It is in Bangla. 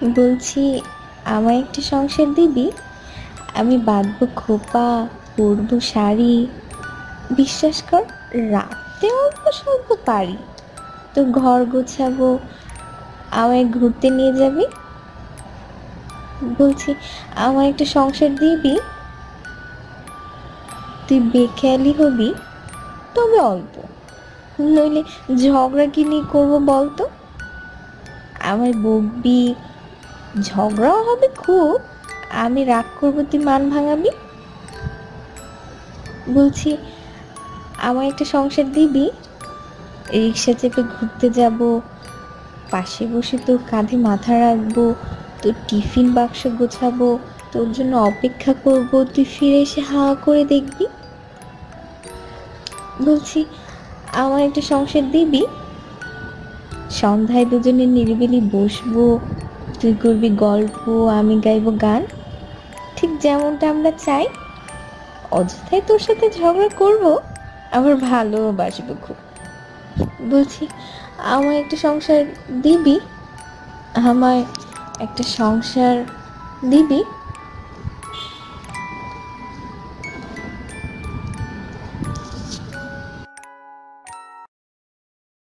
বলছি, আমায় একটা সংসার দিবি? আমি বাঁধবো খোপা, পরবো শাড়ি। বিশ্বাস কর, রাখতে অল্প স্বল্প পারি। তো ঘর গোছাবো, আমায় ঘুরতে নিয়ে যাবি। বলছি, আমায় একটা সংসার দিবি? তুই বেখেয়ালি হবি, তবে অল্প। নইলে ঝগড়া কি নিয়ে করবো বলতো? আমায় বকবি, ঝগড়াও হবে খুব। আমি রাগ করবো, তুই মান ভাঙাবি। বলছি, আমায় একটা সংসার দিবি? রিক্সা চেপে ঘুরতে যাব, পাশে বসে তোর কাঁধে মাথা রাখবো, তোর টিফিন বাক্স গোছাবো, তোর জন্য অপেক্ষা করব, তুই ফিরে এসে হা করে দেখবি। বলছি, আমার একটা সংসার দিবি? সন্ধ্যায় দুজনে নিরিবিলি বসবো, তুই করবি গল্প, আমি গাইবো গান, ঠিক যেমনটা আমরা চাই। অযথায় তোর সাথে ঝগড়া করব, আবার ভালোবাসবো খুব। বলছি, আমায় একটা সংসার দিবি? আমায় একটা সংসার দিবি?